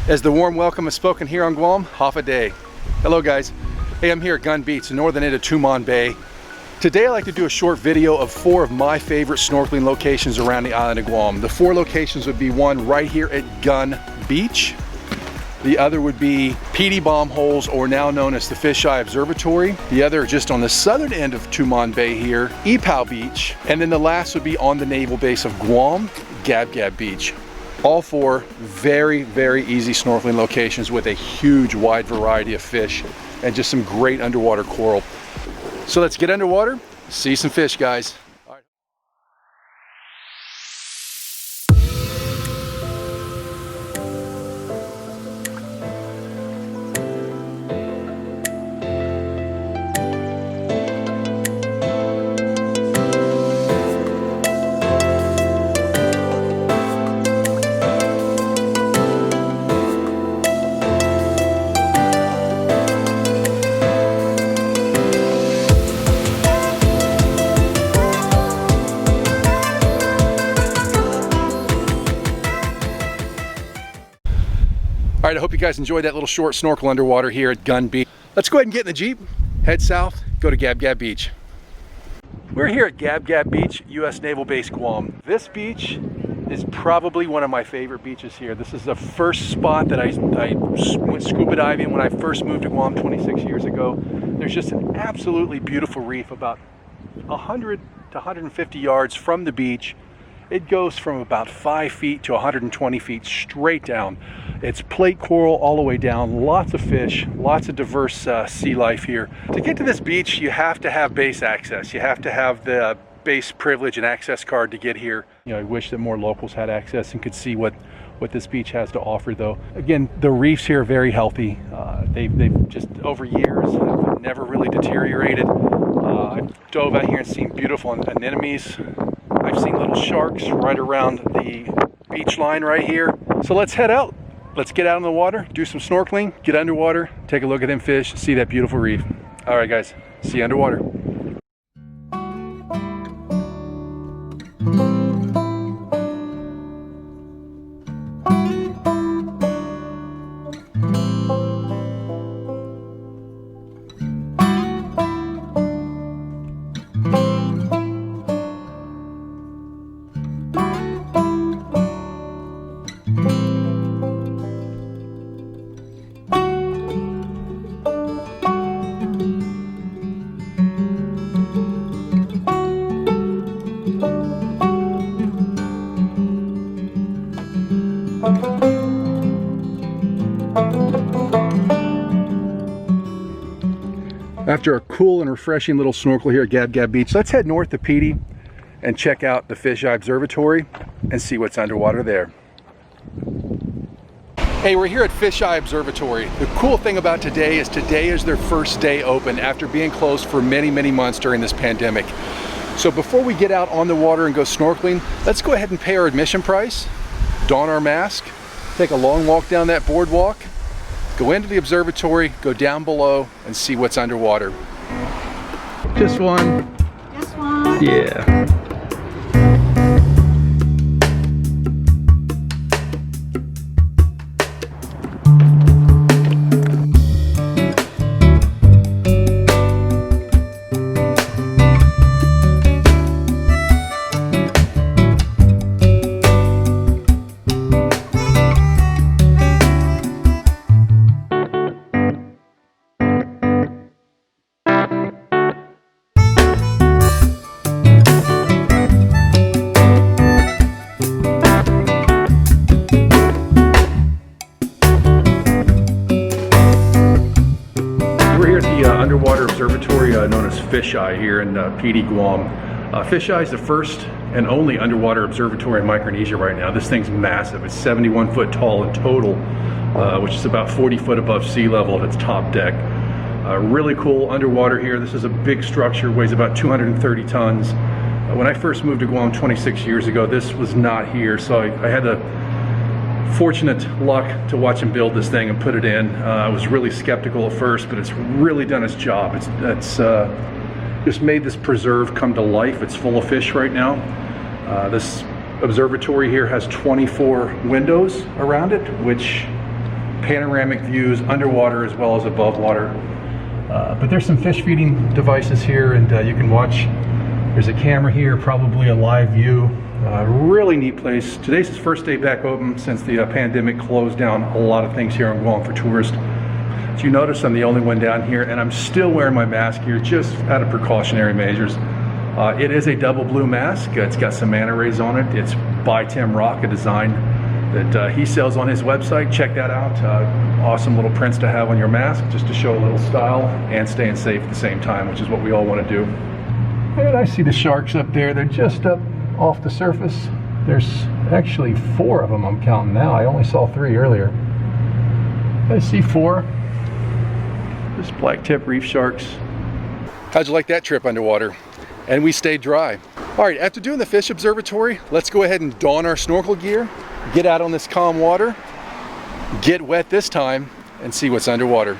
As the warm welcome is spoken here on Guam, half a day. Hello guys. Hey, I'm here at Gun Beach, the northern end of Tumon Bay. Today I'd like to do a short video of 4 of my favorite snorkeling locations around the island of Guam. The 4 locations would be one right here at Gun Beach. The other would be Piti bomb holes, or now known as the Fisheye Observatory. The other just on the southern end of Tumon Bay here, Ypao Beach. And then the last would be on the naval base of Guam, Gab Gab Beach. All 4 very, very easy snorkeling locations with a huge wide variety of fish and just some great underwater coral. So let's get underwater, see some fish, guys. All right, I hope you guys enjoyed that little short snorkel underwater here at Gun Beach. Let's go ahead and get in the Jeep, head south, go to Gab Gab Beach. We're here at Gab Gab Beach, U.S. Naval Base, Guam. This beach is probably one of my favorite beaches here. This is the first spot that I went scuba diving when I first moved to Guam 26 years ago. There's just an absolutely beautiful reef about 100 to 150 yards from the beach. It goes from about 5 feet to 120 feet straight down. It's plate coral all the way down, lots of fish, lots of diverse sea life here. To get to this beach, you have to have base access. You have to have the base privilege and access card to get here. You know, I wish that more locals had access and could see what this beach has to offer, though. Again, the reefs here are very healthy. They've just over years have never really deteriorated. I've dove out here and seen beautiful anemones. I've seen little sharks right around the beach line right here. So let's head out. Let's get out in the water, do some snorkeling, get underwater, take a look at them fish, see that beautiful reef. All right, guys, see you underwater. After a cool and refreshing little snorkel here at Gab Gab Beach, let's head north to Piti and check out the Fisheye Observatory and see what's underwater there. Hey, we're here at Fisheye Observatory. The cool thing about today is their first day open after being closed for many, many months during this pandemic. So before we get out on the water and go snorkeling, let's go ahead and pay our admission price, don our mask, take a long walk down that boardwalk, go into the observatory, go down below, and see what's underwater. Just one. Just one. Yeah. Underwater observatory known as Fisheye here in Piti, Guam. Fisheye is the first and only underwater observatory in Micronesia right now. This thing's massive. It's 71 foot tall in total, which is about 40 foot above sea level at its top deck. Really cool underwater here. This is a big structure, weighs about 230 tons. When I first moved to Guam 26 years ago, this was not here, so I had the fortunate luck to watch him build this thing and put it in. I was really skeptical at first, but it's really done its job. It's just made this preserve come to life. It's full of fish right now. This observatory here has 24 windows around it, which panoramic views underwater as well as above water. But there's some fish feeding devices here, and you can watch. There's a camera here, probably a live view. Really neat place. Today's his first day back open since the pandemic closed down a lot of things here in Guam for tourists. So you notice I'm the only one down here, and I'm still wearing my mask here just out of precautionary measures. It is a double blue mask. It's got some manta rays on it. It's by Tim Rock, a design that he sells on his website. Check that out. Awesome little prints to have on your mask, just to show a little style and staying safe at the same time, which is what we all want to do. And I see the sharks up there. They're just up off the surface. There's actually 4 of them I'm counting now. I only saw 3 earlier. I see 4. Just black tip reef sharks. How'd you like that trip underwater? And we stayed dry. All right, after doing the fish observatory, let's go ahead and don our snorkel gear, get out on this calm water, get wet this time, and see what's underwater.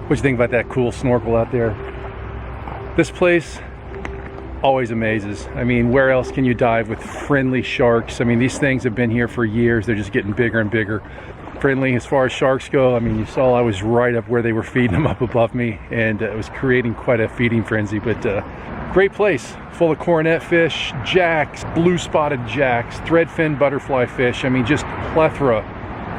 What do you think about that cool snorkel out there? This place always amazes. I mean, where else can you dive with friendly sharks? I mean, these things have been here for years. They're just getting bigger and bigger. Friendly as far as sharks go. I mean, you saw I was right up where they were feeding them up above me, and it was creating quite a feeding frenzy. But great place, full of coronet fish, jacks, blue spotted jacks, threadfin butterfly fish. I mean, just plethora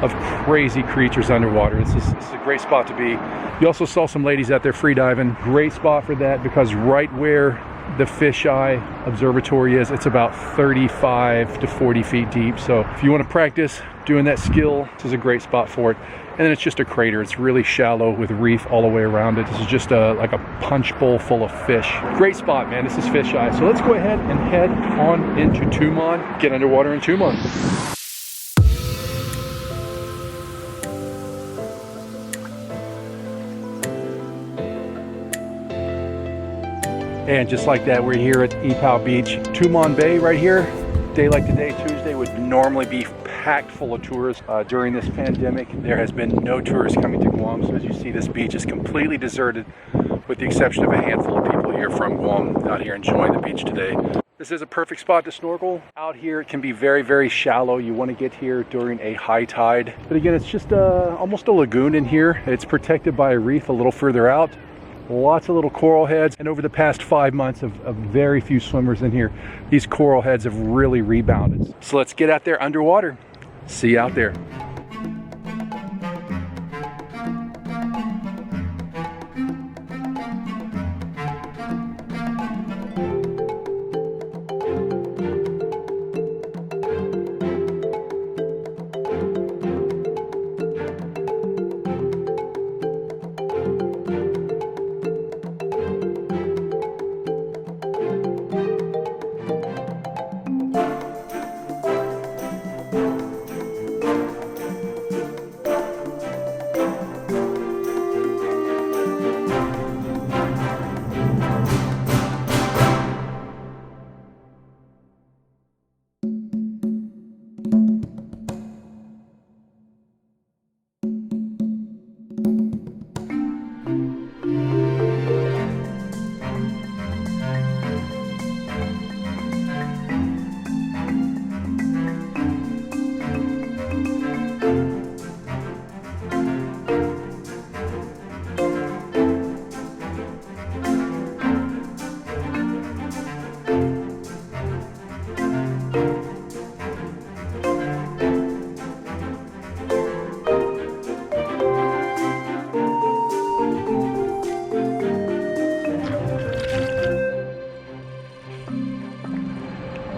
of crazy creatures underwater. This is a great spot to be. You also saw some ladies out there free diving. Great spot for that, because right where the Fisheye Observatory is, it's about 35 to 40 feet deep. So if you want to practice doing that skill, this is a great spot for it. And then it's just a crater. It's really shallow with reef all the way around it. This is just like a punch bowl full of fish. Great spot, man. This is Fisheye. So let's go ahead and head on into Tumon, get underwater in Tumon. And just like that, we're here at Ypao Beach. Tumon Bay right here. Day like today, Tuesday, would normally be packed full of tourists. During this pandemic, there has been no tourists coming to Guam. So as you see, this beach is completely deserted, with the exception of a handful of people here from Guam out here enjoying the beach today. This is a perfect spot to snorkel. Out here, it can be very, very shallow. You want to get here during a high tide. But again, it's just almost a lagoon in here. It's protected by a reef a little further out. Lots of little coral heads, and over the past 5 months of very few swimmers in here, these coral heads have really rebounded. So let's get out there underwater. See you out there.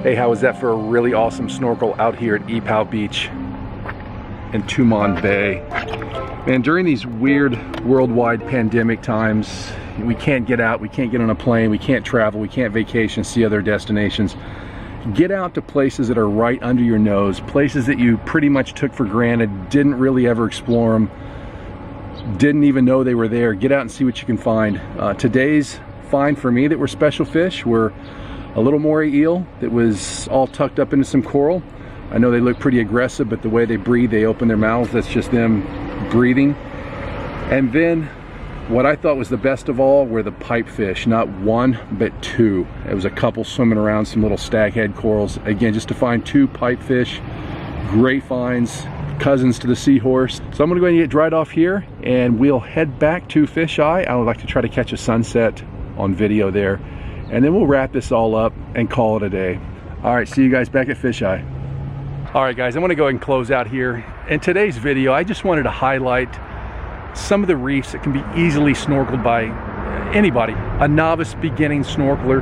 Hey, how was that for a really awesome snorkel out here at Ypao Beach in Tumon Bay? Man, during these weird worldwide pandemic times, we can't get out, we can't get on a plane, we can't travel, we can't vacation, see other destinations. Get out to places that are right under your nose, places that you pretty much took for granted, didn't really ever explore them, didn't even know they were there. Get out and see what you can find. Today's find for me that were special fish were a little moray eel that was all tucked up into some coral. I know they look pretty aggressive, but the way they breathe, they open their mouths, that's just them breathing. And then what I thought was the best of all were the pipefish, not one, but two. It was a couple swimming around some little staghead corals. Again, just to find two pipefish, great finds, cousins to the seahorse. So I'm gonna go ahead and get dried off here and we'll head back to Fisheye. I would like to try to catch a sunset on video there. And then we'll wrap this all up and call it a day. All right, see you guys back at Fisheye. All right, guys, I'm gonna go ahead and close out here. In today's video, I just wanted to highlight some of the reefs that can be easily snorkeled by anybody. A novice beginning snorkeler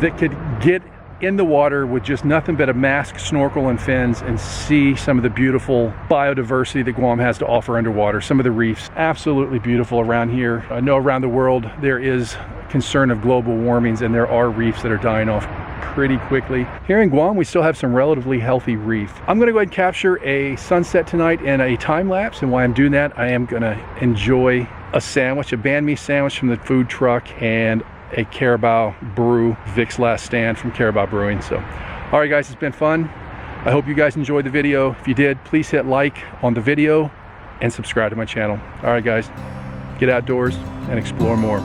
that could get in the water with just nothing but a mask, snorkel, and fins and see some of the beautiful biodiversity that Guam has to offer underwater. Some of the reefs, absolutely beautiful around here. I know around the world there is concern of global warmings and there are reefs that are dying off pretty quickly. Here in Guam, we still have some relatively healthy reef. I'm gonna go ahead and capture a sunset tonight in a time lapse, and while I'm doing that, I am gonna enjoy a sandwich, a banh mi sandwich from the food truck, and a Carabao Brew Vic's Last Stand from Carabao Brewing. So, all right guys, it's been fun. I hope you guys enjoyed the video. If you did, please hit like on the video and subscribe to my channel. All right guys, get outdoors and explore more.